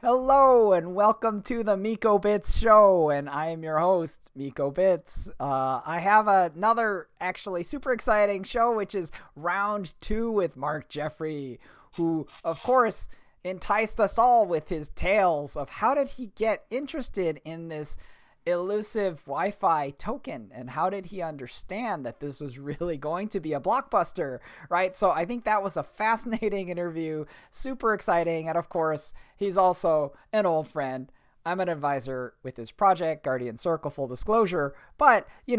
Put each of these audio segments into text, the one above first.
Hello and welcome to the Miko Bits show, and I am your host, Miko Bits. I have another actually super exciting show, which is round two with Mark Jeffrey, who, of course, enticed us all with his tales of how did he get interested in this elusive Wi-Fi token, and how did he understand that this was really going to be a blockbuster, right? So I think that was a fascinating interview, super exciting, and of course he's also an old friend. I'm an advisor with his project, Guardian Circle, full disclosure, but he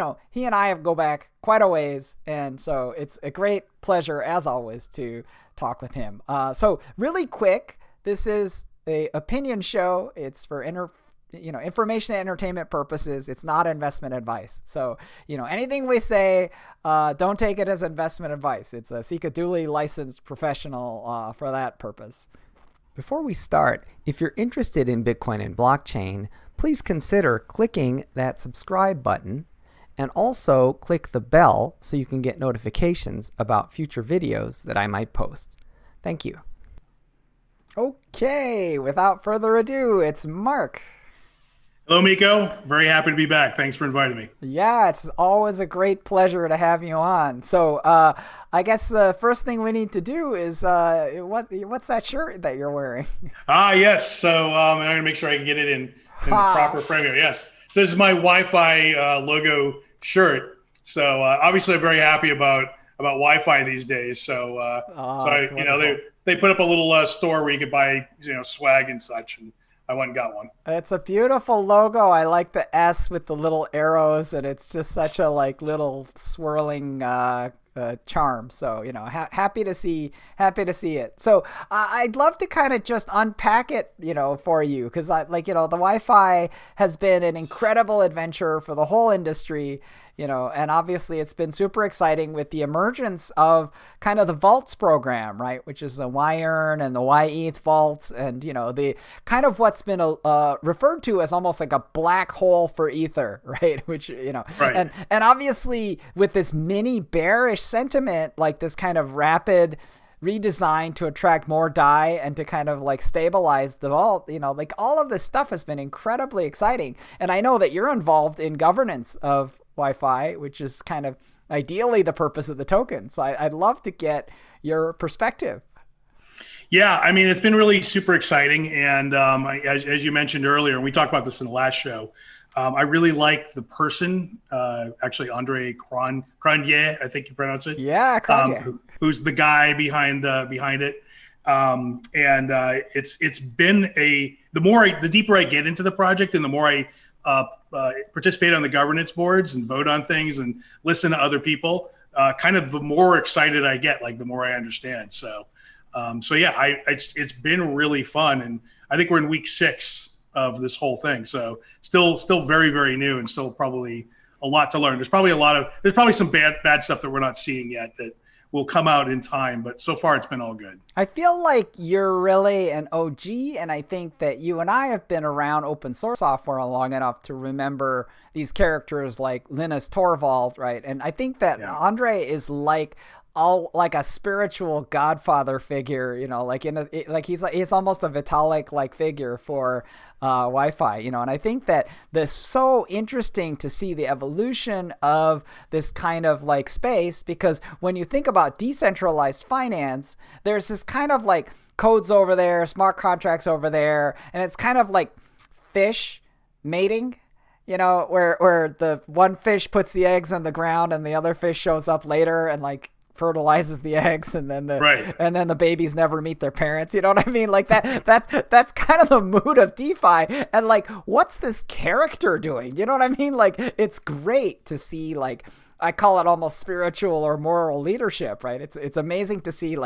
and I go back quite a ways, and so it's a great pleasure as always to talk with him. So really quick, this is a opinion show. It's for information and entertainment purposes. It's not investment advice. So, anything we say, don't take it as investment advice. Seek a duly licensed professional for that purpose. Before we start, if you're interested in Bitcoin and blockchain, please consider clicking that subscribe button and also click the bell so you can get notifications about future videos that I might post. Thank you. Okay, without further ado, it's Mark. Hello, Miko. Very happy to be back. Thanks for inviting me. Yeah, it's always a great pleasure to have you on. So I guess the first thing we need to do is what's that shirt that you're wearing? Yes. So I'm going to make sure I can get it in the proper frame here. Yes. So this is my Wi-Fi logo shirt. So obviously I'm very happy about Wi-Fi these days. So they put up a little store where you could buy swag and such, and I went and got one. It's a beautiful logo. I like the S with the little arrows, and it's just such a little swirling charm. So happy to see it. So I'd love to kind of just unpack it, for you, because the Wi-Fi has been an incredible adventure for the whole industry. And obviously it's been super exciting with the emergence of kind of the vaults program, right? Which is the YEarn and the YETH vault, and, the kind of what's been referred to as almost like a black hole for Ether, right? Which, right. And obviously with this mini bearish sentiment, like this kind of rapid redesign to attract more DAI and to kind of stabilize the vault, all of this stuff has been incredibly exciting. And I know that you're involved in governance of Wi-Fi, which is kind of ideally the purpose of the token. So I'd love to get your perspective. Yeah, I mean, it's been really super exciting. And as you mentioned earlier, and we talked about this in the last show, I really like the person, actually Andre Cronje, I think you pronounce it. Yeah, Cronje. Who's the guy behind it. It's been the deeper I get into the project and the more I participate on the governance boards and vote on things and listen to other people, kind of the more excited I get, the more I understand. So yeah, it's been really fun. And I think we're in week 6 of this whole thing. So still very, very new, and still probably a lot to learn. There's probably some bad stuff that we're not seeing yet that will come out in time, but so far it's been all good. I feel like you're really an OG, and I think that you and I have been around open source software long enough to remember these characters like Linus Torvald, right? And I think that Andre is like a spiritual godfather figure, he's almost a Vitalik figure for Wi-Fi, and I think that that's so interesting to see the evolution of this kind of space, because when you think about decentralized finance, there's this kind of codes over there, smart contracts over there, and it's kind of like fish mating, where the one fish puts the eggs on the ground and the other fish shows up later and fertilizes the eggs, and then the babies never meet their parents. You know what I mean? That's kind of the mood of DeFi. And what's this character doing? You know what I mean? It's great to see, I call it almost spiritual or moral leadership, right? It's amazing to see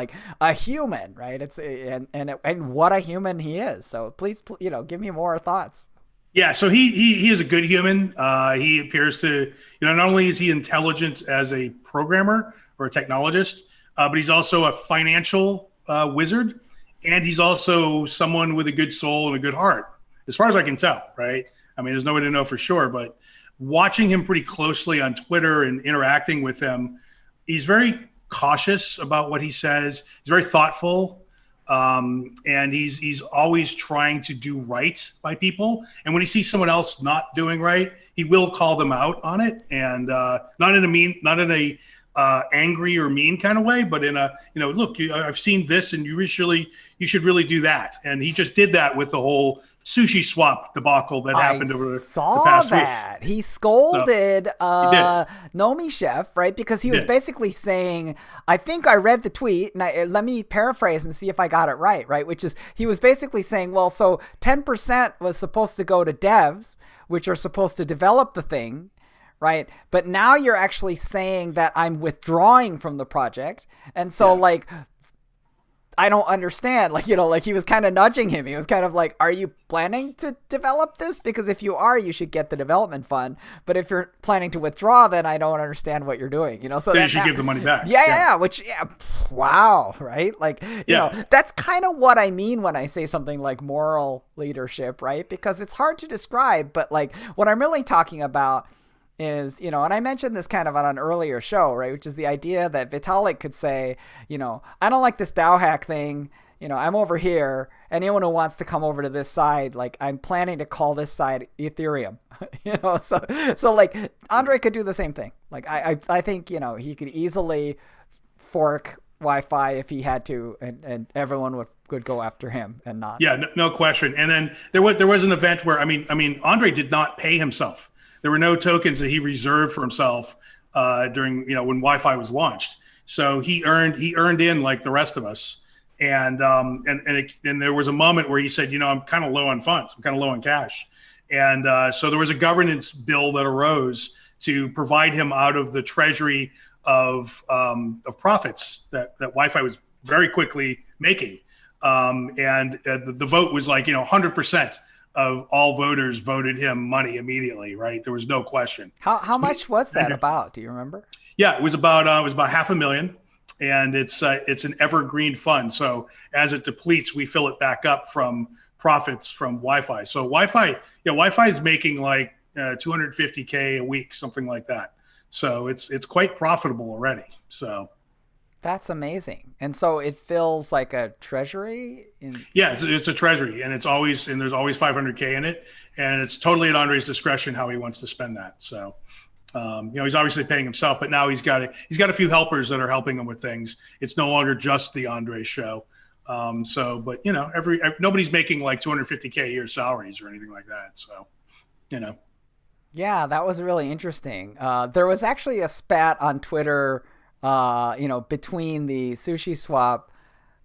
a human, right? And what a human he is. So please, give me more thoughts. Yeah, so he is a good human. He appears to, not only is he intelligent as a programmer or a technologist, but he's also a financial wizard, and he's also someone with a good soul and a good heart, as far as I can tell, right? I mean, there's no way to know for sure, but watching him pretty closely on Twitter and interacting with him, he's very cautious about what he says. He's very thoughtful. And he's always trying to do right by people. And when he sees someone else not doing right, he will call them out on it, and not in a angry or mean kind of way, but in a, look, I've seen this, and you should really do that. And he just did that with the whole sushi swap debacle that happened over the past week. He scolded Nomi Chef, right? Because he was basically saying, I think I read the tweet, and let me paraphrase and see if I got it right? Which is, he was basically saying, well, so 10% was supposed to go to devs, which are supposed to develop the thing, right? But now you're actually saying that I'm withdrawing from the project. And so like, I don't understand. Like, like he was kind of nudging him. He was kind of like, are you planning to develop this? Because if you are, you should get the development fund. But if you're planning to withdraw, then I don't understand what you're doing, So then you should give the money back. Wow. Right. Like, that's kind of what I mean when I say something like moral leadership, right? Because it's hard to describe, but like what I'm really talking about is, and I mentioned this kind of on an earlier show, right? Which is the idea that Vitalik could say, I don't like this DAO hack thing. I'm over here. Anyone who wants to come over to this side, like I'm planning to call this side Ethereum, so like Andre could do the same thing. Like I think, he could easily fork YFI if he had to, and everyone would go after him and not. Yeah, no question. And then there was an event where, I mean, Andre did not pay himself. There were no tokens that he reserved for himself during, when YFI was launched. So he earned in like the rest of us. And there was a moment where he said, I'm kind of low on funds. I'm kind of low on cash. And so there was a governance bill that arose to provide him out of the treasury of profits that YFI was very quickly making. And the vote was like, 100%. Of all voters voted him money immediately, right? There was no question. How much was that about? Do you remember? Yeah, it was about $500,000, and it's an evergreen fund. So as it depletes, we fill it back up from profits from YFI. So YFI is making like $250K a week, something like that. So it's quite profitable already. So. That's amazing. And so it feels like a treasury? Yeah, it's a treasury, and there's always $500K in it, and it's totally at Andre's discretion how he wants to spend that. So, he's obviously paying himself, but now he's got a few helpers that are helping him with things. It's no longer just the Andre show. But nobody's making like $250K a year salaries or anything like that. So, Yeah, that was really interesting. There was actually a spat on Twitter between the Sushi Swap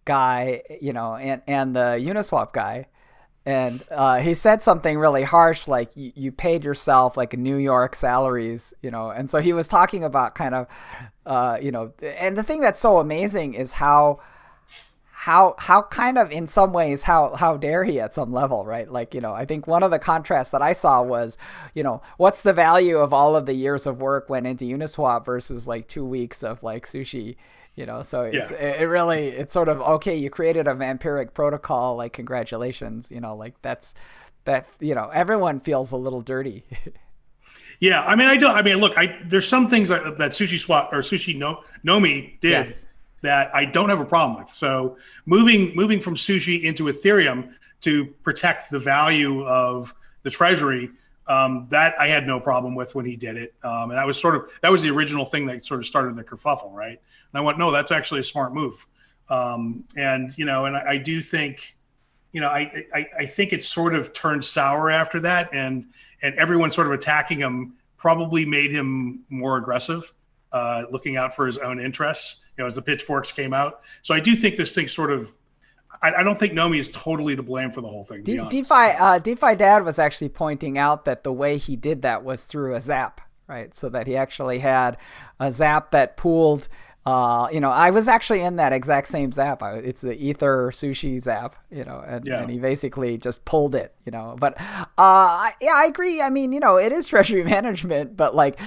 guy, and the Uniswap guy. And he said something really harsh, like you paid yourself like New York salaries, and so he was talking about kind of, and the thing that's so amazing is how kind of in some ways, how dare he at some level, right? Like, I think one of the contrasts that I saw was, what's the value of all of the years of work went into Uniswap versus like 2 weeks of like sushi, so it's sort of, okay, you created a vampiric protocol, like congratulations, like everyone feels a little dirty. Yeah. Look, there's some things that Sushi Swap or Sushi Nomi did. Yes. That I don't have a problem with. So moving from sushi into Ethereum to protect the value of the treasury, that I had no problem with when he did it. And that was the original thing that sort of started the kerfuffle, right? And I went, no, that's actually a smart move. And I do think, I think it sort of turned sour after that, and everyone sort of attacking him probably made him more aggressive, looking out for his own interests. As the pitchforks came out. So I do think this thing sort of, I don't think Nomi is totally to blame for the whole thing. DeFi Dad was actually pointing out that the way he did that was through a Zap, right? So that he actually had a Zap that pooled, I was actually in that exact same Zap. It's the Ether Sushi Zap, and he basically just pulled it, but I agree. I mean, it is treasury management, but like,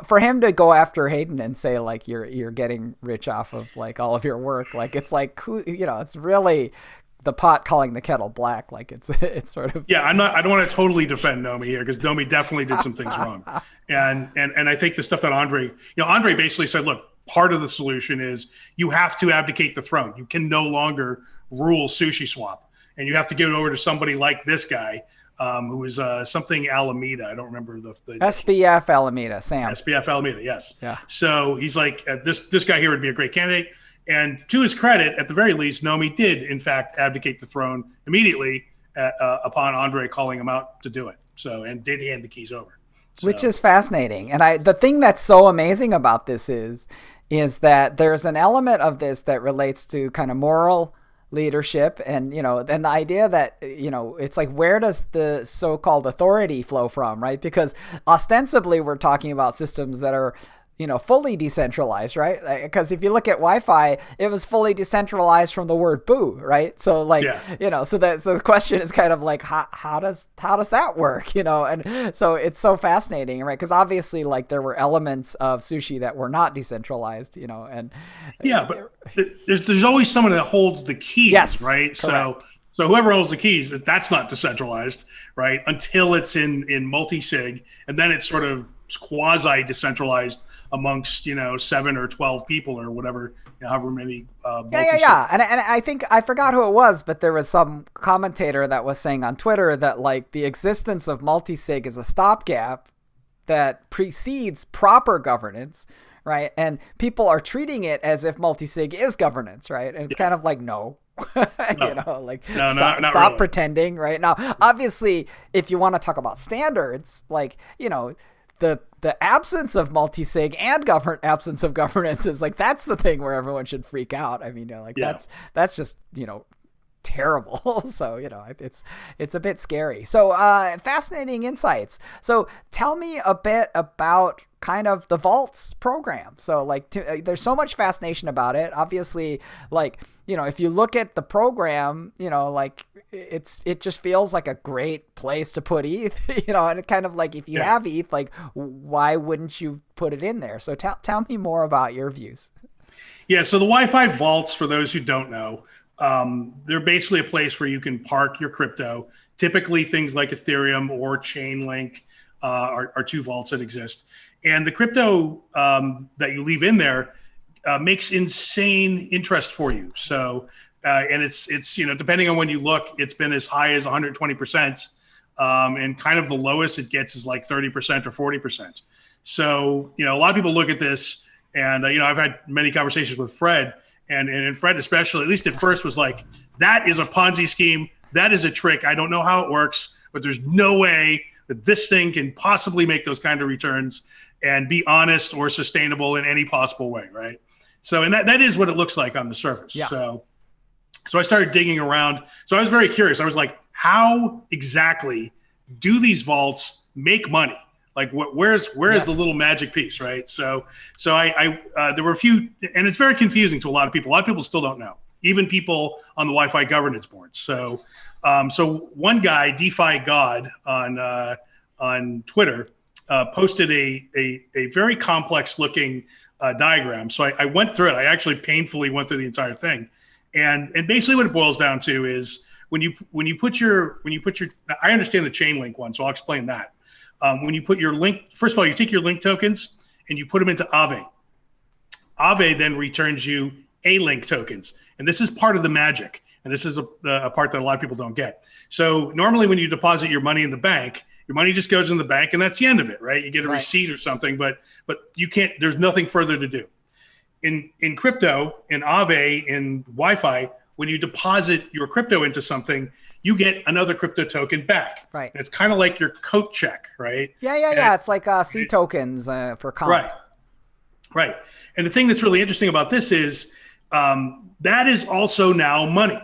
for him to go after Hayden and say like, you're getting rich off of like all of your work, like, it's like, it's really the pot calling the kettle black. Like it's sort of. Yeah, I don't want to totally defend Nomi here, because Nomi definitely did some things wrong. And I think the stuff that Andre basically said, look, part of the solution is you have to abdicate the throne. You can no longer rule SushiSwap, and you have to give it over to somebody like this guy, who is something Alameda. I don't remember the SBF Alameda, Sam. SBF Alameda, yes. Yeah. So he's like, this guy here would be a great candidate. And to his credit, at the very least, Nomi did, in fact, abdicate the throne immediately upon Andre calling him out to do it. So, and did hand the keys over. So. Which is fascinating. And the thing that's so amazing about this is that there's an element of this that relates to kind of moral leadership, and and the idea that it's like, where does the so-called authority flow from, right? Because ostensibly we're talking about systems that are fully decentralized, right? Because if you look at Wi-Fi, it was fully decentralized from the word boo, right? So like, so the question is kind of like, how does that work? And so it's so fascinating, right? Because obviously, like, there were elements of sushi that were not decentralized, and but there's always someone that holds the keys, yes, right? Correct. So whoever holds the keys, that's not decentralized, right? Until it's in multi-sig, and then it's sort of quasi decentralized amongst 7 or 12 people or whatever, however many. And I think, I forgot who it was, but there was some commentator that was saying on Twitter that, like, the existence of multisig is a stopgap that precedes proper governance, right? And people are treating it as if multisig is governance, right? And it's kind of like, no. Stop really. Pretending, right? Now, obviously, if you want to talk about standards, like, the absence of multi-sig and absence of governance is like, that's the thing where everyone should freak out. I mean, that's just, terrible. So, it's a bit scary. So, fascinating insights. So tell me a bit about kind of the vaults program. So like, there's so much fascination about it. Obviously, like, if you look at the program, like, it just feels like a great place to put ETH, and it kind of like, if you have ETH, like, why wouldn't you put it in there? So tell me more about your views. Yeah. So the Wi-Fi vaults, for those who don't know, they're basically a place where you can park your crypto. Typically things like Ethereum or Chainlink are two vaults that exist. And the crypto that you leave in there makes insane interest for you. So, and it's depending on when you look, it's been as high as 120%, and kind of the lowest it gets is like 30% or 40%. So, a lot of people look at this, and I've had many conversations with Fred, and Fred especially, at least at first, was like, that is a Ponzi scheme, that is a trick. I don't know how it works, but there's no way that this thing can possibly make those kind of returns and be honest or sustainable in any possible way, right? So, and that is what it looks like on the surface. Yeah. So I started digging around. So I was very curious. I was like, how exactly do these vaults make money? Like, where's the little magic piece, right? So I there were a few, and it's very confusing to a lot of people. A lot of people still don't know, even people on the Wi-Fi governance board. So one guy, DeFi God, on Twitter, posted a very complex looking diagram. So I went through it. I actually painfully went through the entire thing, and basically what it boils down to is when you put your I understand the Chainlink one, so I'll explain that. When you put your link, first of all, you take your link tokens and you put them into Aave. Aave then returns you A-Link tokens, and this is part of the magic. And this is a part that a lot of people don't get. So normally when you deposit your money in the bank, your money just goes in the bank and that's the end of it, right? You get a receipt or something, but you can't, there's nothing further to do. In crypto, in Aave, in Wi-Fi, when you deposit your crypto into something, you get another crypto token back. Right. And it's kind of like your coat check, right? Yeah. It's like C tokens for comp. Right. And the thing that's really interesting about this is that is also now money.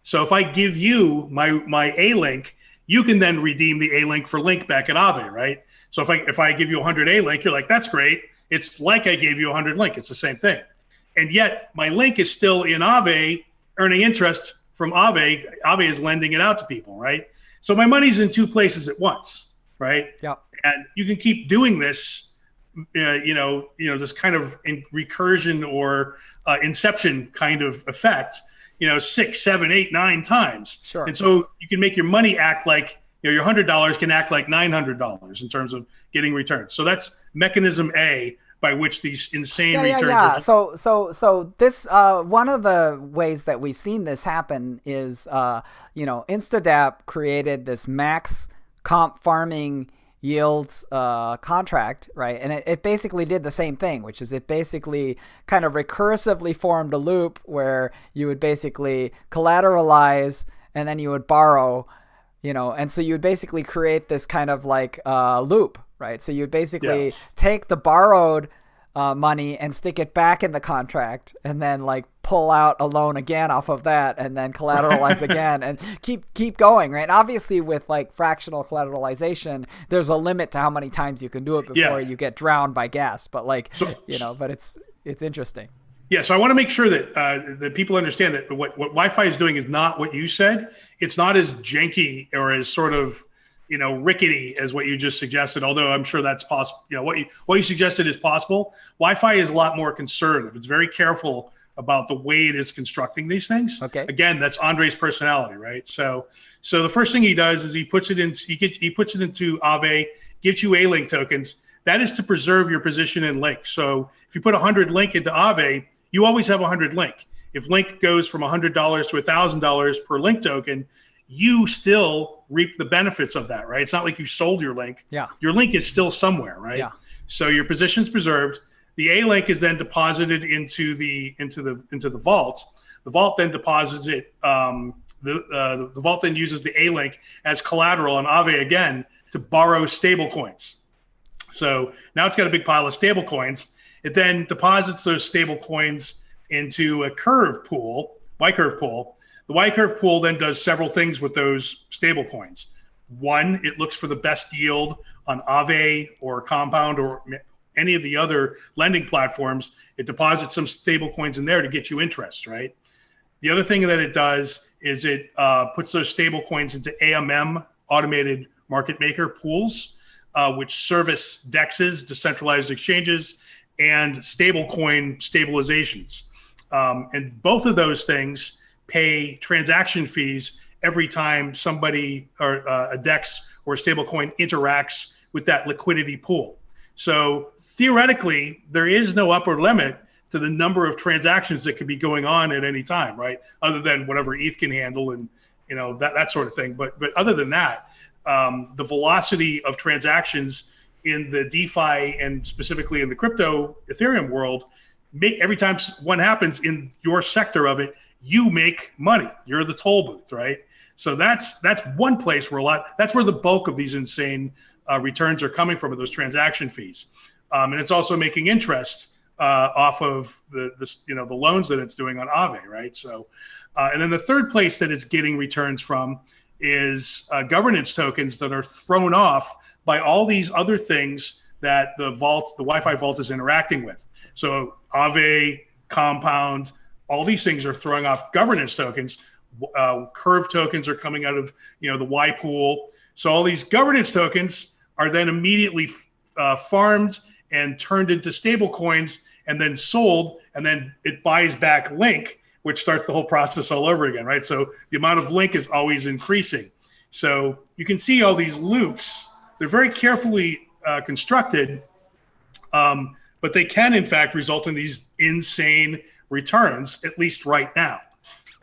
So if I give you my A-Link, you can then redeem the A-Link for Link back at Aave, right? So if I give you 100 A-Link, you're like, that's great. It's like I gave you 100 Link. It's the same thing. And yet my Link is still in Aave, earning interest from Aave. Aave is lending it out to people, right? So my money's in two places at once, right? Yeah. And you can keep doing this, this kind of recursion or inception kind of effect, 6, 7, 8, 9 times. Sure. And so you can make your money act like, your $100 can act like $900 in terms of getting returns. So that's mechanism A by which these insane Yeah, yeah, returns yeah. are. So this one of the ways that we've seen this happen is Instadap created this max comp farming yields contract, right? And it basically did the same thing, which is it basically kind of recursively formed a loop where you would basically collateralize and then you would borrow, and so you would basically create this kind of like loop, right? So you'd basically take the borrowed money and stick it back in the contract and then like pull out a loan again off of that and then collateralize again and keep going, right? Obviously with like fractional collateralization, there's a limit to how many times you can do it before you get drowned by gas, but but it's interesting. Yeah, so I want to make sure that that people understand that what YFI is doing is not what you said. It's not as janky or as sort of rickety as what you just suggested. Although I'm sure that's possible. What you suggested is possible. YFI is a lot more conservative. It's very careful about the way it is constructing these things. Okay. Again, that's Andre's personality, right? So the first thing he does is he puts it into Aave, gives you A-Link tokens. That is to preserve your position in Link. So if you put 100 Link into Aave, you always have 100 Link. If Link goes from $100 to $1,000 per Link token, you still reap the benefits of that, right? It's not like you sold your Link. Yeah. Your Link is still somewhere, right? Yeah. So your position's preserved. The A-Link is then deposited into the vault. The vault then deposits it. The vault then uses the A-Link as collateral on Aave again to borrow stable coins. So now it's got a big pile of stable coins. It then deposits those stable coins into a curve pool, Y-curve pool. The Y-curve pool then does several things with those stable coins. One, it looks for the best yield on Aave or Compound or any of the other lending platforms. It deposits some stable coins in there to get you interest, right? The other thing that it does is it puts those stable coins into AMM, automated market maker pools, which service DEXs, decentralized exchanges, and stablecoin stabilizations. And both of those things pay transaction fees every time somebody or a DEX or a stablecoin interacts with that liquidity pool. So theoretically, there is no upper limit to the number of transactions that could be going on at any time, right? Other than whatever ETH can handle and that sort of thing. But other than that, the velocity of transactions in the DeFi and specifically in the crypto Ethereum world, every time one happens in your sector of it, you make money. You're the toll booth, right? So that's one place where that's where the bulk of these insane returns are coming from, those transaction fees, and it's also making interest off of the loans that it's doing on Aave, right? So, and then the third place that it's getting returns from is governance tokens that are thrown off by all these other things that the YFI vault is interacting with. So Aave, Compound, all these things are throwing off governance tokens. Curve tokens are coming out of the Y pool. So all these governance tokens are then immediately farmed and turned into stable coins and then sold, and then it buys back Link, which starts the whole process all over again, right? So the amount of Link is always increasing. So you can see all these loops. They're very carefully constructed, but they can, in fact, result in these insane returns, at least right now.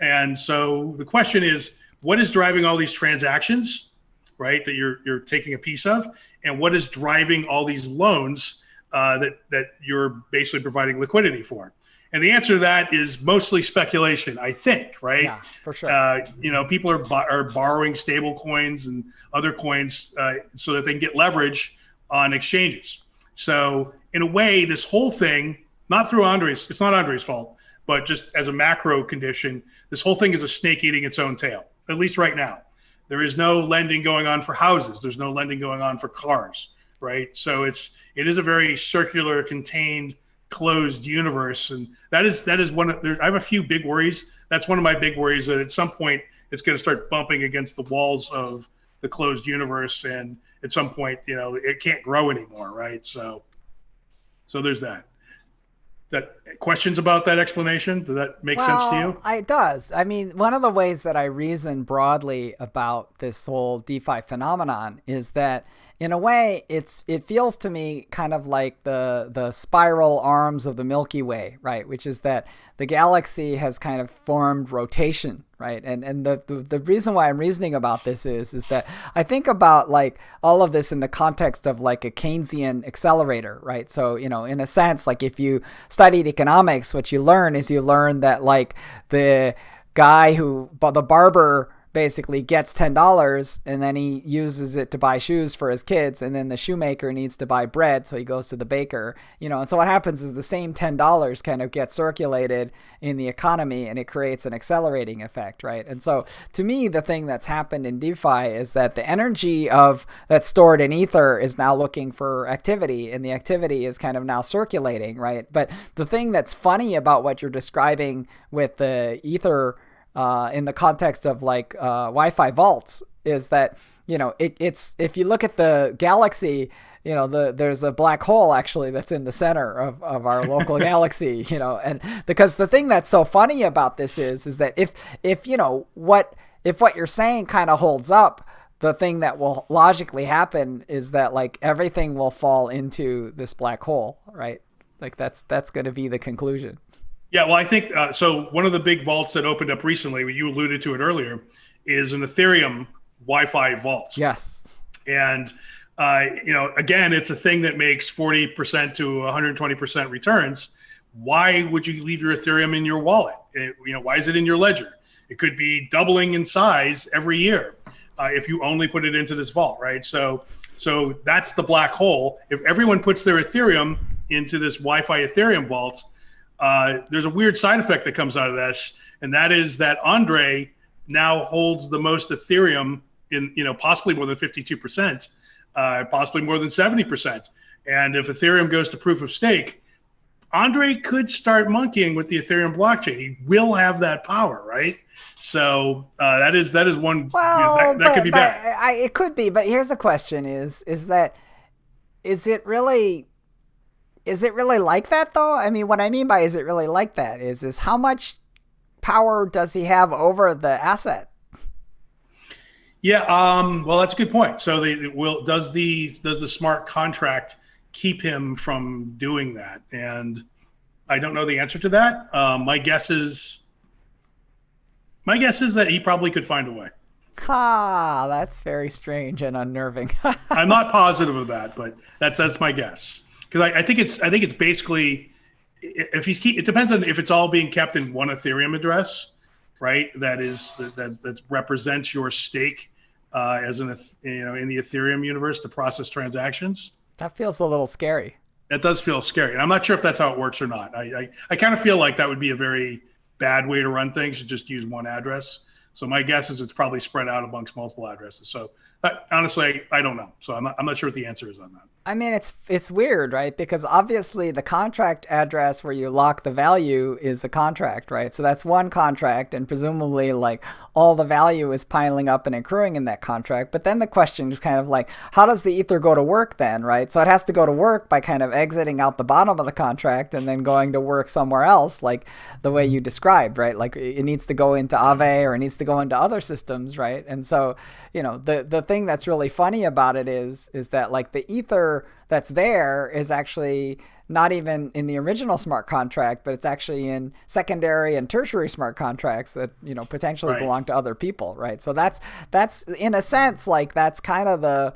And so the question is, what is driving all these transactions, right, that you're taking a piece of, and what is driving all these loans that you're basically providing liquidity for? And the answer to that is mostly speculation, I think, right? Yeah, for sure. People are borrowing stable coins and other coins so that they can get leverage on exchanges. So in a way, this whole thing, not through Andre's, it's not Andre's fault, but just as a macro condition, this whole thing is a snake eating its own tail, at least right now. There is no lending going on for houses. There's no lending going on for cars, right? So it is a very circular, contained, closed universe. And that is one of, I have a few big worries. That's one of my big worries, that at some point it's going to start bumping against the walls of the closed universe. And at some point, it can't grow anymore, right? So there's that. questions about that explanation? Does that make sense to Well, you? it does. I mean, one of the ways that I reason broadly about this whole DeFi phenomenon is that, in a way, it feels to me kind of like the spiral arms of the Milky Way, right? Which is that the galaxy has kind of formed rotation, right? And the reason why I'm reasoning about this is that I think about like all of this in the context of like a Keynesian accelerator, right? So, in a sense, like if you studied economics, what you learn is you learn that like the the barber basically gets $10 and then he uses it to buy shoes for his kids, and then the shoemaker needs to buy bread, so he goes to the baker, and so what happens is the same $10 kind of gets circulated in the economy, and it creates an accelerating effect, right? And so to me, the thing that's happened in DeFi is that the energy of that's stored in ether is now looking for activity, and the activity is kind of now circulating, right? But the thing that's funny about what you're describing with the ether in the context of like Wi-Fi vaults is that it's if you look at the galaxy, there's a black hole actually that's in the center of our local galaxy, and because the thing that's so funny about this is that if what you're saying kind of holds up, the thing that will logically happen is that like everything will fall into this black hole, right? Like that's going to be the conclusion. Yeah, well, I think so. One of the big vaults that opened up recently, you alluded to it earlier, is an Ethereum Wi-Fi vault. Yes. And again, it's a thing that makes 40% to 120% returns. Why would you leave your Ethereum in your wallet? Why is it in your ledger? It could be doubling in size every year if you only put it into this vault, right? So that's the black hole. If everyone puts their Ethereum into this Wi-Fi Ethereum vault, there's a weird side effect that comes out of this, and that is that Andre now holds the most Ethereum in, possibly more than 52%, possibly more than 70%. And if Ethereum goes to proof of stake, Andre could start monkeying with the Ethereum blockchain. He will have that power, right? So that is one. Well, that could be bad. It could be, but here's the question: that is it really? Is it really like that, though? I mean, what I mean by is it really like that is how much power does he have over the asset? Yeah, well, that's a good point. So does the smart contract keep him from doing that? And I don't know the answer to that. My guess is that he probably could find a way. That's very strange and unnerving. I'm not positive of that, but that's my guess. Because I think it's basically it depends on if it's all being kept in one Ethereum address, right? That represents your stake as in the Ethereum universe to process transactions. That feels a little scary. That does feel scary, and I'm not sure if that's how it works or not. I kind of feel like that would be a very bad way to run things, to just use one address. So my guess is it's probably spread out amongst multiple addresses. So honestly, I don't know. So I'm not sure what the answer is on that. I mean, it's weird, right? Because obviously the contract address where you lock the value is a contract, right? So that's one contract, and presumably like all the value is piling up and accruing in that contract. But then the question is kind of like, how does the ether go to work then, right? So it has to go to work by kind of exiting out the bottom of the contract and then going to work somewhere else, like the way you described, right? Like it needs to go into Aave or it needs to go into other systems, right? And so, the thing that's really funny about it is that like the ether that's there is actually not even in the original smart contract, but it's actually in secondary and tertiary smart contracts that potentially belong to other people, right? So that's in a sense like that's kind of the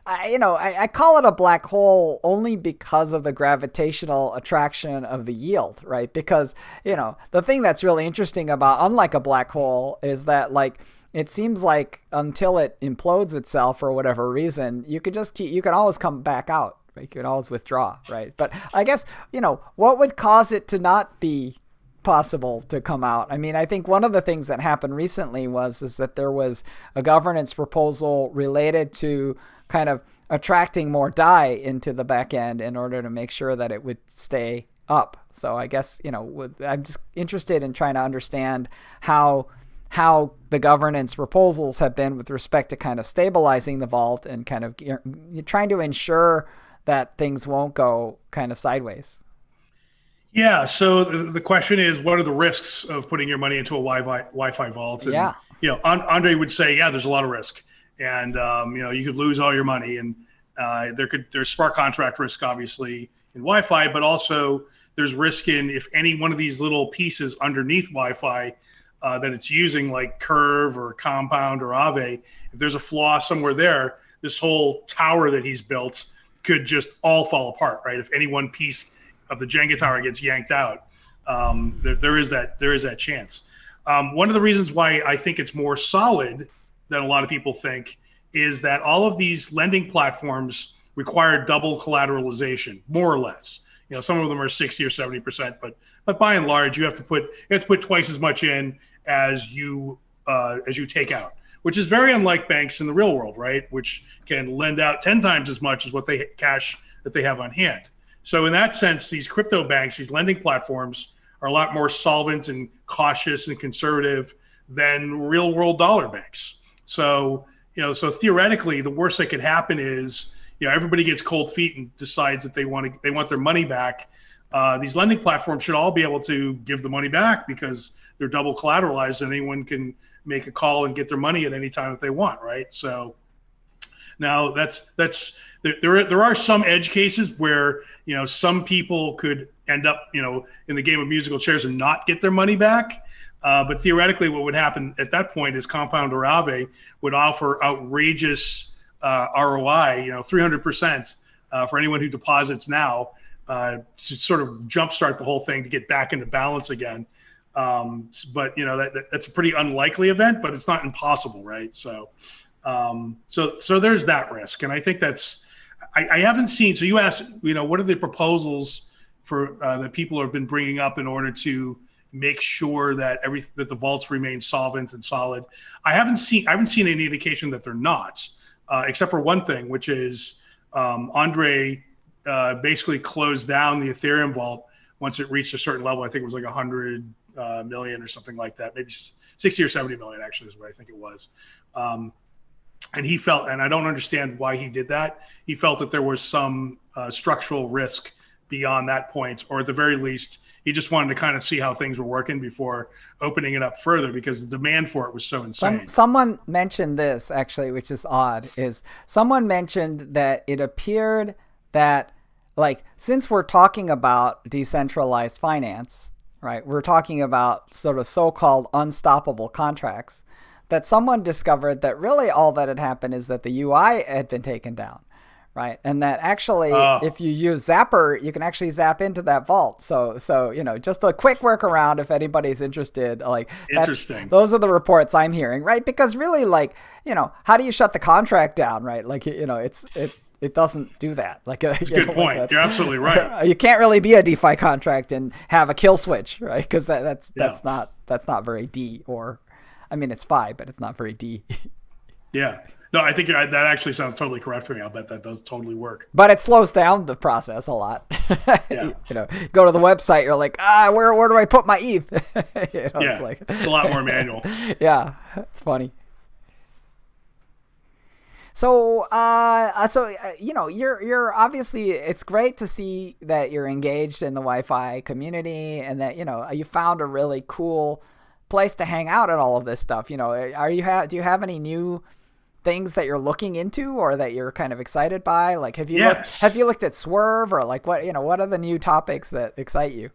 I call it a black hole only because of the gravitational attraction of the yield, right? Because the thing that's really interesting about unlike a black hole is that like it seems like until it implodes itself for whatever reason, you can always come back out. Right? You can always withdraw, right? But I guess, what would cause it to not be possible to come out? I mean, I think one of the things that happened recently is that there was a governance proposal related to kind of attracting more DAI into the back end in order to make sure that it would stay up. So I guess, I'm just interested in trying to understand how the governance proposals have been with respect to kind of stabilizing the vault and kind of trying to ensure that things won't go kind of sideways. Yeah. So the question is, what are the risks of putting your money into a Wi-Fi vault? And Yeah. Andre would say, yeah, there's a lot of risk, and you could lose all your money, and there's smart contract risk, obviously, in Wi-Fi, but also there's risk in if any one of these little pieces underneath Wi-Fi that it's using, like Curve or Compound or Aave, if there's a flaw somewhere there, this whole tower that he's built could just all fall apart, right? If any one piece of the Jenga tower gets yanked out, there is that chance. One of the reasons why I think it's more solid than a lot of people think is that all of these lending platforms require double collateralization, more or less. Some of them are 60 or 70%, but by and large, you have to put twice as much in as you take out, which is very unlike banks in the real world, right? Which can lend out 10 times as much as what they cash that they have on hand. So in that sense, these crypto banks, these lending platforms, are a lot more solvent and cautious and conservative than real world dollar banks. So theoretically, the worst that could happen is everybody gets cold feet and decides that they want their money back. These lending platforms should all be able to give the money back because they're double collateralized, and anyone can make a call and get their money at any time that they want, right? So now there are some edge cases where some people could end up in the game of musical chairs and not get their money back. But theoretically, what would happen at that point is Compound or Aave would offer outrageous ROI, 300% for anyone who deposits now to sort of jumpstart the whole thing to get back into balance again. But that's a pretty unlikely event, but it's not impossible, right? So there's that risk, and I think I haven't seen. So you asked, what are the proposals for that people have been bringing up in order to make sure that that the vaults remain solvent and solid. I haven't seen any indication that they're not, except for one thing, which is Andre basically closed down the Ethereum vault once it reached a certain level. I think it was like 100 million or something like that, maybe 60 or 70 million actually is what I think it was. And he felt, and I don't understand why he did that. He felt that there was some structural risk beyond that point, or at the very least, he just wanted to kind of see how things were working before opening it up further because the demand for it was so insane. Someone mentioned this actually, which is odd, is someone mentioned that it appeared that, like, since we're talking about decentralized finance, right, we're talking about sort of so-called unstoppable contracts, that someone discovered that really all that had happened is that the UI had been taken down. Right. And that actually, if you use Zapper, you can actually zap into that vault. So, just a quick workaround if anybody's interested. Like, interesting. Those are the reports I'm hearing. Right. Because really, like, how do you shut the contract down? Right. Like, it doesn't do that. Like, that's a good point. Like, you're absolutely right. You can't really be a DeFi contract and have a kill switch. Right. Because that's not very D, or, I mean, it's Phi, but it's not very D. Yeah. No, I think that actually sounds totally correct for me. I'll bet that does totally work. But it slows down the process a lot. Yeah. Go to the website, you're like, where do I put my ETH? Yeah, it's a lot more manual. Yeah, it's funny. So, you're obviously, it's great to see that you're engaged in the Wi-Fi community and that, you found a really cool place to hang out and all of this stuff. Do you have any new things that you're looking into or that you're kind of excited by? Like, have you looked at Swerve, or like what are the new topics that excite you?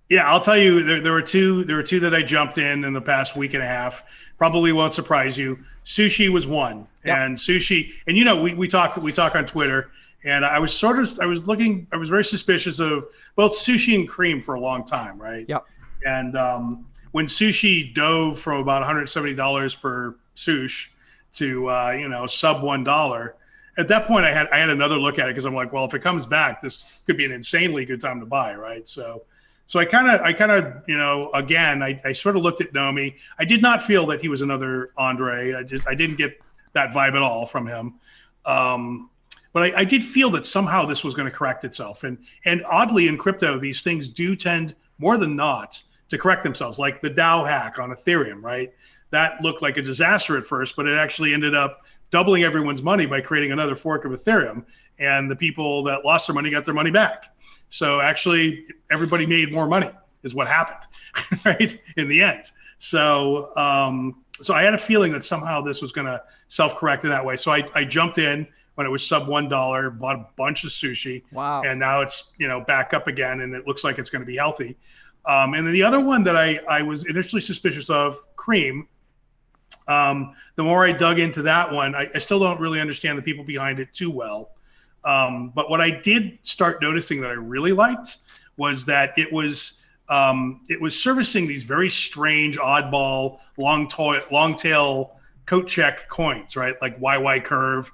Yeah, I'll tell you, there were two that I jumped in the past week and a half. Probably won't surprise you. Sushi was one. Yep. And sushi, and we talk on Twitter, and I was very suspicious of both sushi and cream for a long time, right? Yep. And when sushi dove from about $170 per sushi to sub $1, at that point I had another look at it because I'm like, well, if it comes back, this could be an insanely good time to buy, right? So I kind of again, I sort of looked at Nomi. I did not feel that he was another Andre. I didn't get that vibe at all from him. But I did feel that somehow this was going to correct itself, and oddly in crypto, these things do tend more than not to correct themselves, like the DAO hack on Ethereum, right? That looked like a disaster at first, but it actually ended up doubling everyone's money by creating another fork of Ethereum. And the people that lost their money got their money back. So actually, everybody made more money is what happened, right? In the end. So so I had a feeling that somehow this was going to self-correct in that way. So I jumped in when it was sub $1, bought a bunch of sushi. Wow. And now it's, back up again, and it looks like it's going to be healthy. And then the other one that I was initially suspicious of, Cream, the more I dug into that one, I still don't really understand the people behind it too well. But what I did start noticing that I really liked was that it was servicing these very strange, oddball, long tail coat check coins, right? Like YY Curve,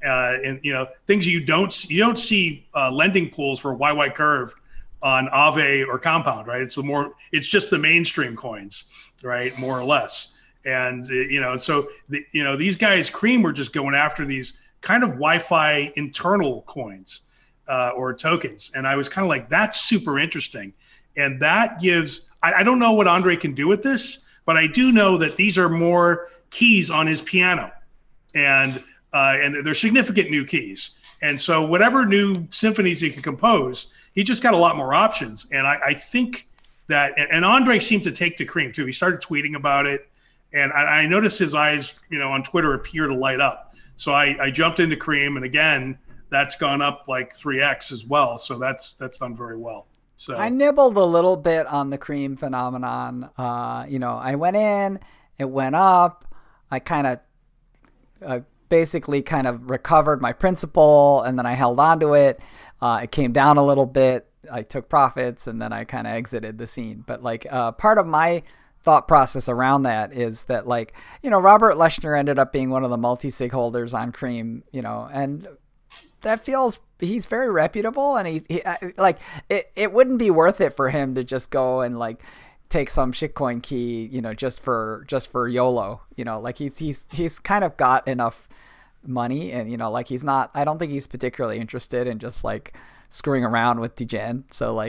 and things you don't see lending pools for YY Curve on Aave or Compound, right? It's just the mainstream coins, right? More or less. And so these guys, Cream, were just going after these kind of Wi-Fi internal coins or tokens, and I was kind of like, that's super interesting. And that gives, I don't know what Andre can do with this, but I do know that these are more keys on his piano, and they're significant new keys. And so whatever new symphonies he can compose, he just got a lot more options. And I think that, and Andre seemed to take to Cream too. He started tweeting about it, and I noticed his eyes, on Twitter appear to light up. So I jumped into Cream, and again, that's gone up like 3x as well. So that's done very well. So I nibbled a little bit on the Cream phenomenon. I went in, it went up. I kind of basically kind of recovered my principal, and then I held on to it. It came down a little bit. I took profits, and then I kind of exited the scene. But part of my thought process around that is that Robert Leshner ended up being one of the multi-sig holders on Cream, and that feels, he's very reputable, and it wouldn't be worth it for him to just go and take some shitcoin key, just for YOLO, he's kind of got enough money, and he's not, I don't think he's particularly interested in just screwing around with degen. So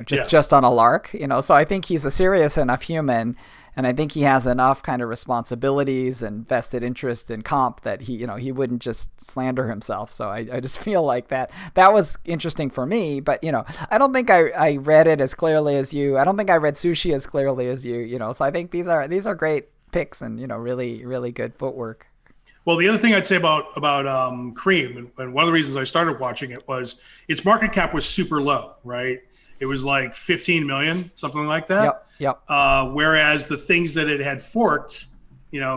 just on a lark, so I think he's a serious enough human, and I think he has enough kind of responsibilities and vested interest in comp that he wouldn't just slander himself. So I just feel like that was interesting for me, but I don't think I read it as clearly as you. I don't think I read sushi as clearly as you, so I think these are great picks, and really, really good footwork. Well, the other thing I'd say about Cream, and one of the reasons I started watching it, was its market cap was super low, right? It was like 15 million, something like that. Yep. Whereas the things that it had forked,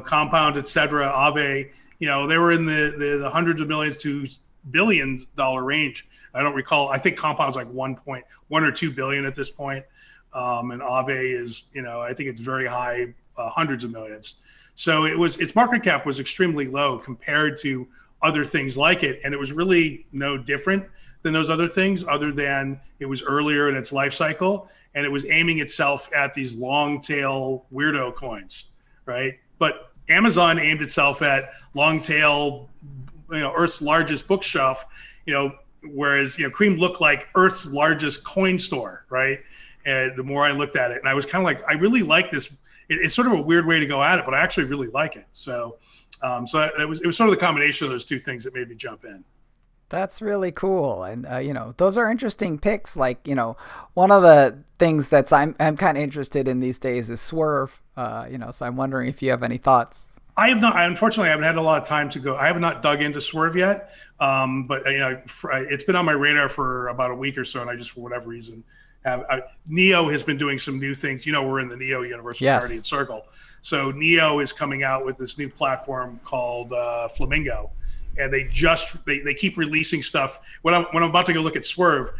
Compound, et cetera, Aave, they were in the hundreds of millions to $billion range. I don't recall. I think Compound's like 1.1 or 2 billion at this point. And Aave is, I think it's very high, hundreds of millions. So its market cap was extremely low compared to other things like it. And it was really no different than those other things, other than it was earlier in its life cycle, and it was aiming itself at these long tail weirdo coins, right? But Amazon aimed itself at long tail, Earth's largest bookshelf, whereas, Cream looked like Earth's largest coin store, right? And the more I looked at it, and I was kind of like, I really like this. It's sort of a weird way to go at it, but I actually really like it. So, it was sort of the combination of those two things that made me jump in. That's really cool. And, those are interesting picks. One of the things that's I'm kind of interested in these days is Swerve, so I'm wondering if you have any thoughts. I have not. Unfortunately, I haven't had a lot of time to go. I have not dug into Swerve yet, but it's been on my radar for about a week or so, and I just, for whatever reason, Neo has been doing some new things. We're in the Neo universe with Guardian Circle. So Neo is coming out with this new platform called Flamingo, and they keep releasing stuff. When I'm about to go look at Swerve,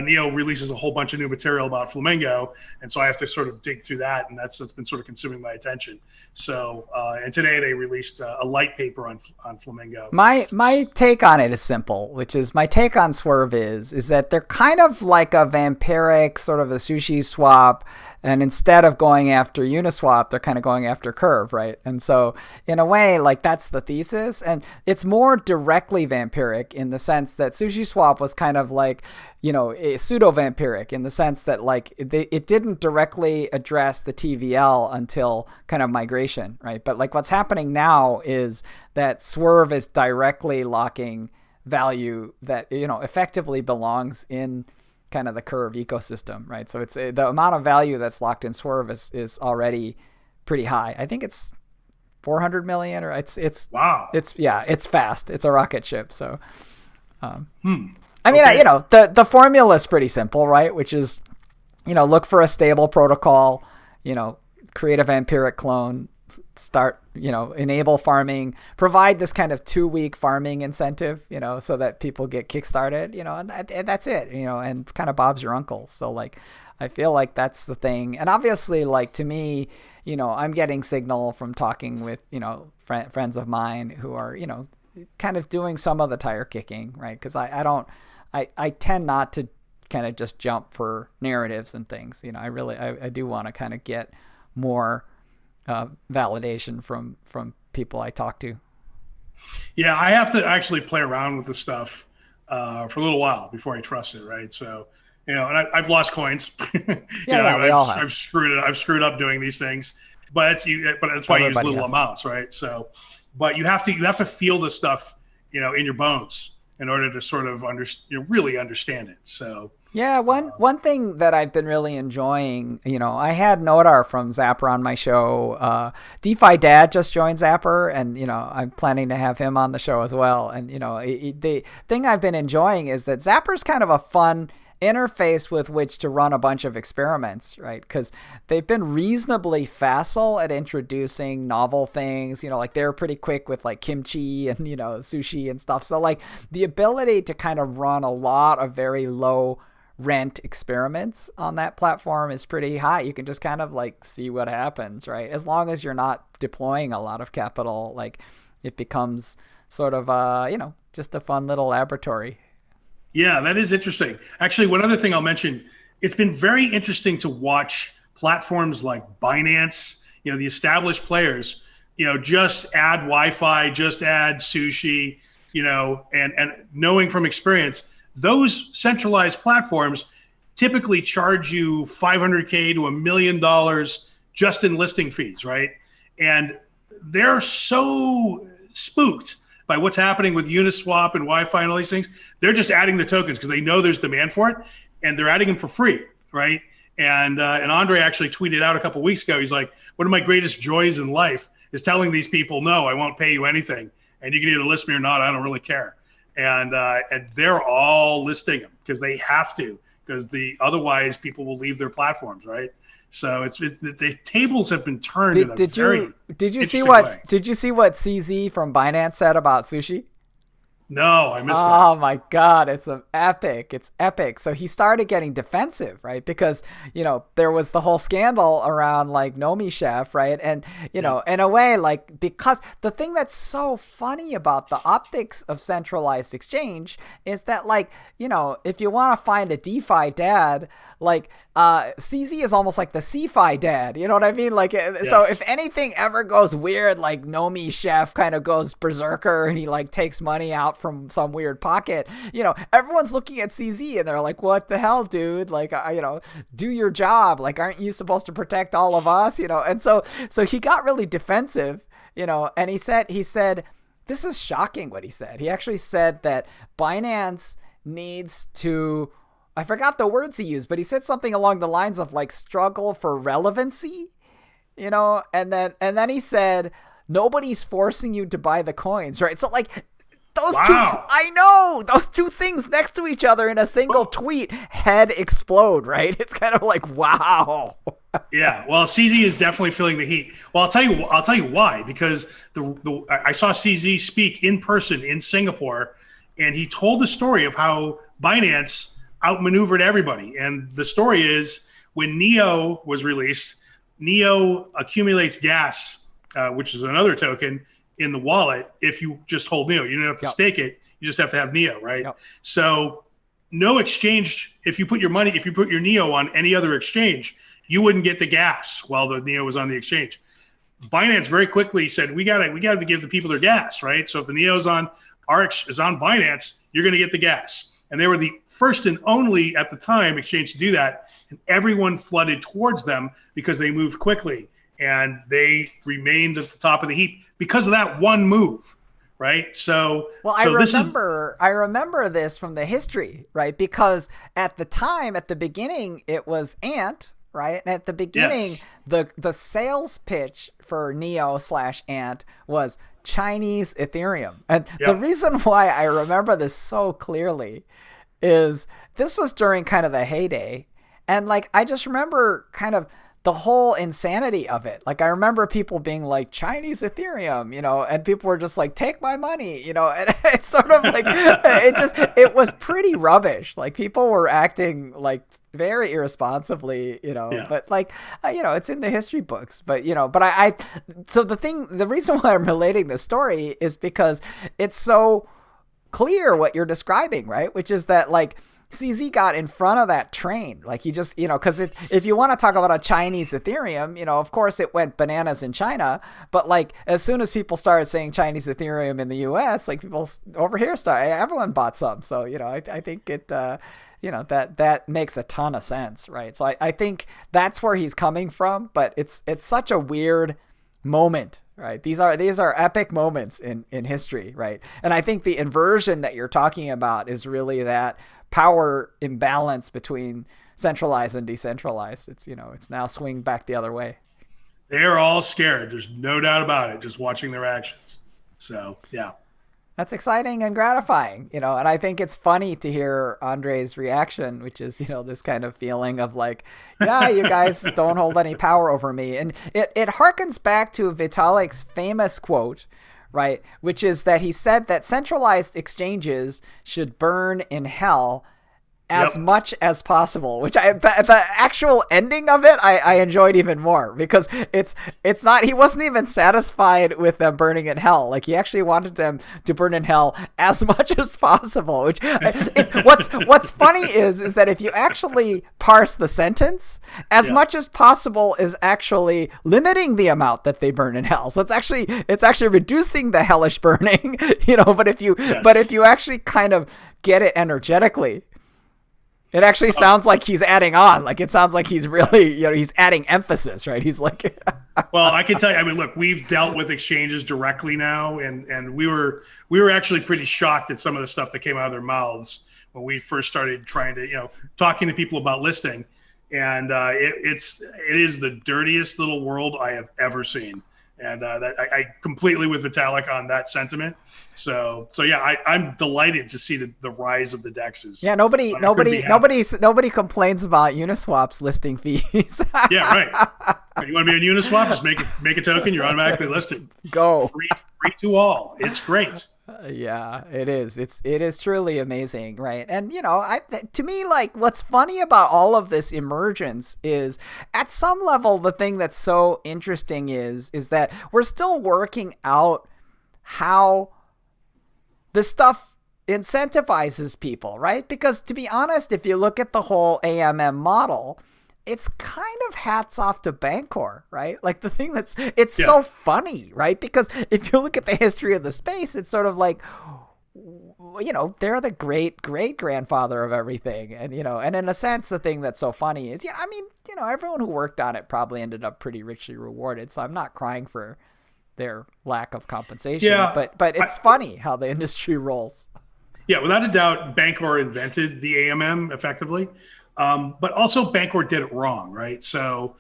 Neo releases a whole bunch of new material about Flamingo, and so I have to sort of dig through that, and that's been sort of consuming my attention. So, and today they released a light paper on Flamingo. My take on it is simple, which is my take on Swerve is that they're kind of like a vampiric sort of a sushi swap, and instead of going after Uniswap, they're kind of going after Curve, right? And so in a way, that's the thesis, and it's more directly vampiric in the sense that SushiSwap was kind of a pseudo-vampiric in the sense that it didn't directly address the TVL until kind of migration, right? But what's happening now is that Swerve is directly locking value that effectively belongs in kind of the Curve ecosystem, right? So it's the amount of value that's locked in Swerve is already pretty high. I think it's 400 million, or it's wow. It's fast. It's a rocket ship. So, I mean, Okay. the formula is pretty simple, right? Which is, look for a stable protocol, create a vampiric clone, start, enable farming, provide this kind of 2-week farming incentive, so that people get kickstarted, and that's it, and kind of Bob's your uncle. So like, I feel like that's the thing. And obviously, like, to me, I'm getting signal from talking with, friends of mine who are, kind of doing some of the tire kicking, right? Because I tend not to kind of just jump for narratives and things. I do want to kind of get more validation from people I talk to. Yeah, I have to actually play around with the stuff for a little while before I trust it, right? So, and I've lost coins. We all have. I've screwed up doing these things, but that's why I use little amounts, right? So, but you have to feel the stuff, in your bones in order to sort of really understand it. So. Yeah, one thing that I've been really enjoying, I had Nodar from Zapper on my show. DeFi Dad just joined Zapper, and I'm planning to have him on the show as well. And the thing I've been enjoying is that Zapper's kind of a fun interface with which to run a bunch of experiments, right? Because they've been reasonably facile at introducing novel things, like they're pretty quick with like kimchi and sushi and stuff. So like the ability to kind of run a lot of very low rent experiments on that platform is pretty high. You can just kind of like see what happens, right? As long as you're not deploying a lot of capital, like it becomes sort of just a fun little laboratory. Yeah, that is interesting. Actually, one other thing I'll mention, it's been very interesting to watch platforms like Binance, the established players, just add Wi-Fi, just add sushi, and knowing from experience, those centralized platforms typically charge you $500K to $1 million just in listing fees, right? And they're so spooked by what's happening with Uniswap and Wi-Fi and all these things. They're just adding the tokens because they know there's demand for it, and they're adding them for free, right? And Andre actually tweeted out a couple of weeks ago, he's like, one of my greatest joys in life is telling these people, no, I won't pay you anything, and you can either list me or not, I don't really care. And they're all listing them because they have to, because otherwise people will leave their platforms, right? So it's the tables have been turned. Did you see what CZ from Binance said about sushi? No, I missed that. Oh my God, it's epic. It's epic. So he started getting defensive, right? Because, there was the whole scandal around like Nomi Chef, right? And, in a way, like, because the thing that's so funny about the optics of centralized exchange is that, like, if you want to find a DeFi dad, like, CZ is almost like the CFI dad, you know what I mean? Like, yes. So if anything ever goes weird, like Nomi Chef kind of goes berserker and he like takes money out from some weird pocket, everyone's looking at CZ and they're like, what the hell, dude? Like, do your job. Like, aren't you supposed to protect all of us? And so he got really defensive, and he said, this is shocking what he said. He actually said that Binance needs to, I forgot the words he used, but he said something along the lines of like struggle for relevancy, and then he said, nobody's forcing you to buy the coins, right? So like those those two things next to each other in a single tweet, head explode, right? It's kind of like, wow. Yeah, well, CZ is definitely feeling the heat. Well, I'll tell you why, because I saw CZ speak in person in Singapore, and he told the story of how Binance outmaneuvered everybody. And the story is when Neo was released, Neo accumulates gas, which is another token in the wallet. If you just hold Neo, you don't have to stake it. You just have to have Neo, right? Yep. So no exchange. If you put your Neo on any other exchange, you wouldn't get the gas while the Neo was on the exchange. Binance very quickly said, we got to give the people their gas, right? So if the Neo is on Binance, you're going to get the gas. And they were the first and only at the time exchange to do that. And everyone flooded towards them because they moved quickly and they remained at the top of the heap because of that one move, right? So, well, I remember this from the history, right? Because at the time, at the beginning, it was Ant, right? And at the beginning, yes, the sales pitch for Neo/Ant was Chinese Ethereum. And the yep, reason why I remember this so clearly is this was during kind of the heyday. And like, I just remember kind of the whole insanity of it. Like, I remember people being like, Chinese Ethereum, and people were just like, take my money, and it's sort of like, it was pretty rubbish. Like, people were acting like very irresponsibly, yeah. but like, it's in the history books, but, so the reason why I'm relating this story is because it's so clear what you're describing, right? Which is that, like, CZ got in front of that train. Like, he just, because if you want to talk about a Chinese Ethereum, of course it went bananas in China, but like, as soon as people started saying Chinese Ethereum in the US, like, people over here everyone bought some. So, I think it, that makes a ton of sense, right? So I think that's where he's coming from, but it's such a weird moment, right? These are epic moments in history, right? And I think the inversion that you're talking about is really that power imbalance between centralized and decentralized. It's now swing back the other way. They're all scared. There's no doubt about it. Just watching their actions. So yeah, that's exciting and gratifying, and I think it's funny to hear Andre's reaction, which is, this kind of feeling of like, yeah, you guys don't hold any power over me. And it harkens back to Vitalik's famous quote, right? Which is that he said that centralized exchanges should burn in hell as much as possible, which the actual ending of it, I enjoyed even more, because it's not, he wasn't even satisfied with them burning in hell. Like, he actually wanted them to burn in hell as much as possible, which what's funny is that if you actually parse the sentence, as much as possible is actually limiting the amount that they burn in hell. So it's actually reducing the hellish burning, but if you actually kind of get it energetically, it actually sounds like he's adding on. Like, it sounds like he's really, he's adding emphasis, right? He's like, well, I can tell you, I mean, look, we've dealt with exchanges directly now, and we were actually pretty shocked at some of the stuff that came out of their mouths when we first started trying to, talking to people about listing. And it is the dirtiest little world I have ever seen. And that I completely with Vitalik on that sentiment. So yeah, I'm delighted to see the rise of the DEXs. Yeah, nobody complains about Uniswap's listing fees. Yeah, right. You want to be on Uniswap? Just make a token. You're automatically listed. Go free to all. It's great. Yeah, it is. It is truly amazing, right? And to me, like, what's funny about all of this emergence is, at some level, the thing that's so interesting is that we're still working out how this stuff incentivizes people, right? Because, to be honest, if you look at the whole AMM model, it's kind of hats off to Bancor, right? Like, the thing it's so funny, right? Because if you look at the history of the space, it's sort of like, they're the great grandfather of everything. And, and in a sense, the thing that's so funny is, everyone who worked on it probably ended up pretty richly rewarded. So I'm not crying for their lack of compensation, but it's funny how the industry rolls. Yeah, without a doubt, Bancor invented the AMM effectively. But also Bancor did it wrong, right? So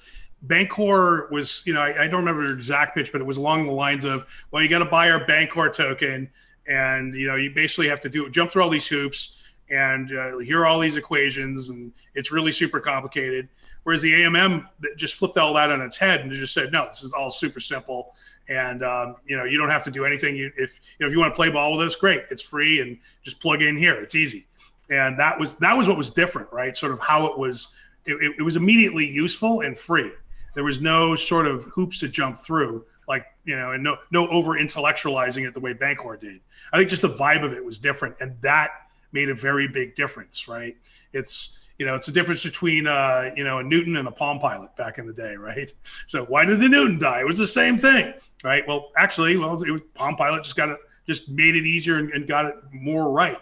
Bancor was, I don't remember the exact pitch, but it was along the lines of, well, you got to buy our Bancor token, and you basically have to jump through all these hoops, and here are all these equations, and it's really super complicated. Whereas the AMM just flipped all that on its head and just said, no, this is all super simple, and you don't have to do anything. If you want to play ball with us, great, it's free, and just plug in here, it's easy. And that was what was different, right? Sort of how it was. It was immediately useful and free. There was no sort of hoops to jump through, like, and no over intellectualizing it the way Bancor did. I think just the vibe of it was different, and that made a very big difference, right? It's a difference between a Newton and a Palm Pilot back in the day, right? So why did the Newton die? It was the same thing, right? Well, actually, it was Palm Pilot just made it easier and got it more right.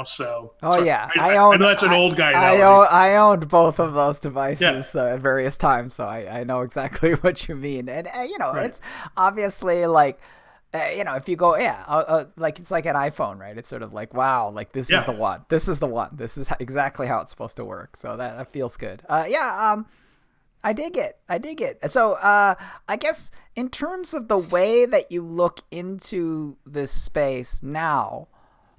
So. Yeah, I know that's an old guy. I owned both of those devices at various times, so I know exactly what you mean. And right. It's obviously like if you go, like it's like an iPhone, right? It's sort of like, wow, like this is the one. This is the one. This is exactly how it's supposed to work. So that feels good. I dig it. So I guess in terms of the way that you look into this space now,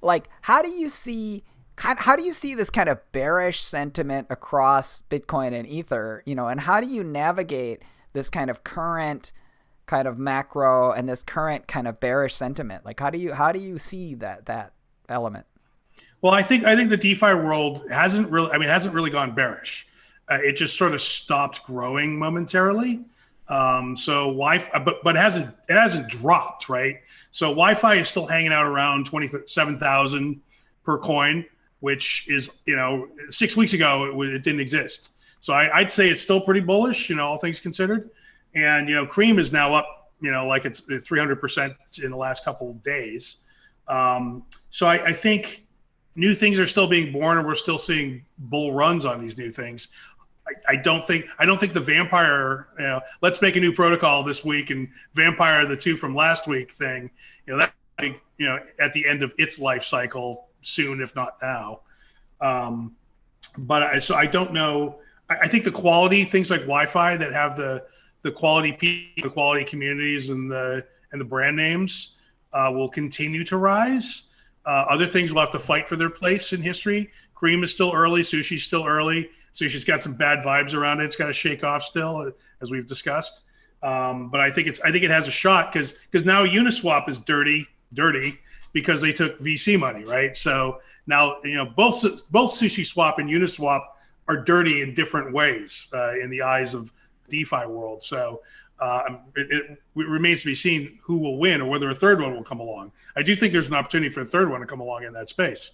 like how do you see this kind of bearish sentiment across Bitcoin and Ether, and how do you navigate this kind of current kind of macro and this current kind of bearish sentiment? Like how do you see that element? Well, I think the DeFi world hasn't really gone bearish. It just sort of stopped growing momentarily. So Wi-Fi, but it hasn't dropped, right? So Wi-Fi is still hanging out around 27,000 per coin, which is 6 weeks ago it didn't exist. So I'd say it's still pretty bullish, all things considered. And Cream is now up, like it's 300% in the last couple of days. So I think new things are still being born, and we're still seeing bull runs on these new things. I don't think the vampire, let's make a new protocol this week and vampire the two from last week thing, that at the end of its life cycle soon, if not now. So I don't know. I think the quality things like Wi-Fi that have the quality people, the quality communities, and the brand names will continue to rise. Other things will have to fight for their place in history. Cream is still early. Sushi's still early. Sushi's got some bad vibes around it. It's got to shake off still, as we've discussed. But I think it has a shot because now Uniswap is dirty because they took VC money, right? So now both Sushi Swap and Uniswap are dirty in different ways in the eyes of DeFi world. So it remains to be seen who will win or whether a third one will come along. I do think there's an opportunity for a third one to come along in that space,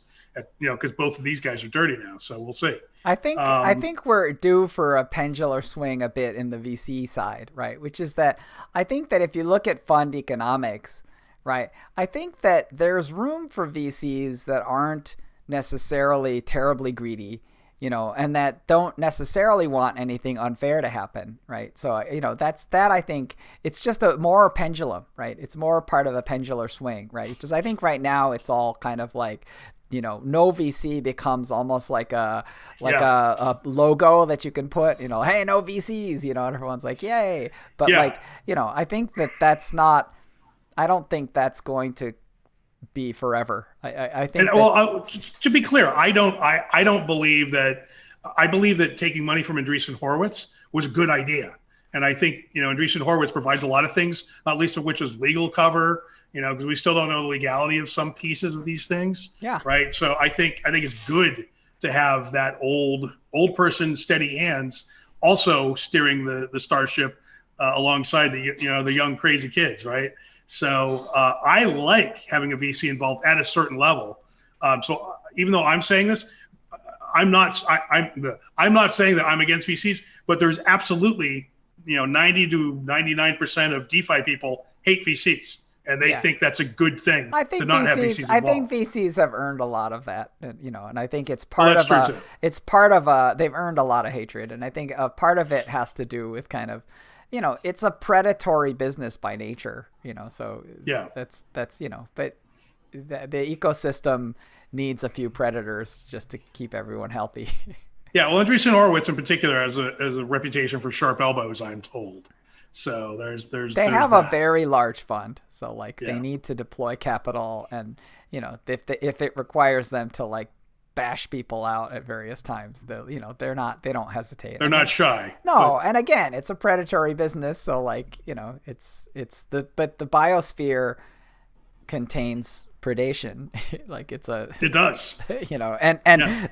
because both of these guys are dirty now. So we'll see. I think we're due for a pendular swing a bit in the VC side, right? Which is that I think that if you look at fund economics, right, I think that there's room for VCs that aren't necessarily terribly greedy, and that don't necessarily want anything unfair to happen, right? So, I think it's just a more pendulum, right? It's more part of a pendular swing, right? Because I think right now it's all kind of like, no VC becomes almost like a logo that you can put, hey, no VCs, and everyone's like, yay. But I think that's not, I don't think that's going to be forever. I think. To be clear, I don't believe that. I believe that taking money from Andreessen Horowitz was a good idea, and I think Andreessen Horowitz provides a lot of things, not least of which is legal cover. Because we still don't know the legality of some pieces of these things. Yeah. Right. So I think it's good to have that old person, steady hands, also steering the starship alongside the young crazy kids. Right. So I like having a VC involved at a certain level. So even though I'm saying this, I'm not saying that I'm against VCs, but there's absolutely 90 to 99% of DeFi people hate VCs. And they think that's a good thing to not have VCs involved. I think VCs have earned a lot of that, and I think it's part of they've earned a lot of hatred, and I think a part of it has to do with kind of, it's a predatory business by nature, so that's but the ecosystem needs a few predators just to keep everyone healthy. Yeah, well, Andreessen Horowitz in particular has a reputation for sharp elbows, I'm told. So they have a very large fund, so they need to deploy capital, and if it requires them to bash people out at various times, they don't hesitate. They're not shy. No, and again, it's a predatory business, so but the biosphere contains predation. It does.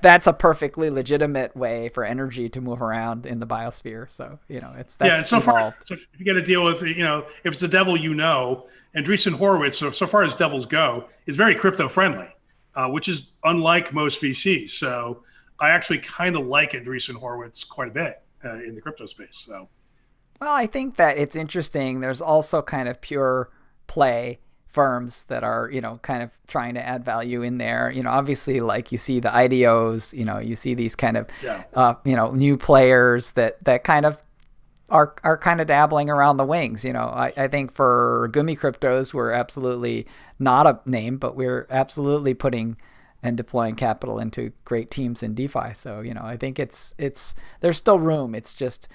That's a perfectly legitimate way for energy to move around in the biosphere. So that's so evolved. Far, so if you got to deal with if it's the devil, Andreessen Horowitz, so far as devils go, is very crypto friendly, which is unlike most VCs. So I actually kind of like Andreessen Horowitz quite a bit in the crypto space. So, well, I think that it's interesting. There's also kind of pure play firms that are, kind of trying to add value in there. Obviously, you see the IDOs, you see these kind of, new players that kind of are kind of dabbling around the wings. I think for Gumi Cryptos, we're absolutely not a name, but we're absolutely putting and deploying capital into great teams in DeFi. So, I think it's there's still room. It's just,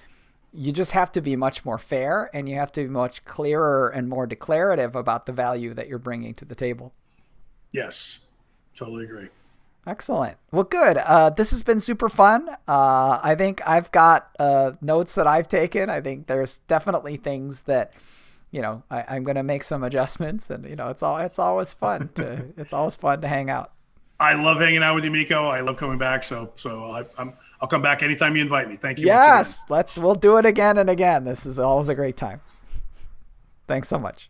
you just have to be much more fair, and you have to be much clearer and more declarative about the value that you're bringing to the table. Yes, totally agree. Excellent. Well, good. This has been super fun. I think I've got notes that I've taken. I think there's definitely things that, I'm going to make some adjustments, and it's always fun to hang out. I love hanging out with you, Miko. I love coming back. So I'll come back anytime you invite me. Thank you. Yes, we'll do it again and again. This is always a great time. Thanks so much.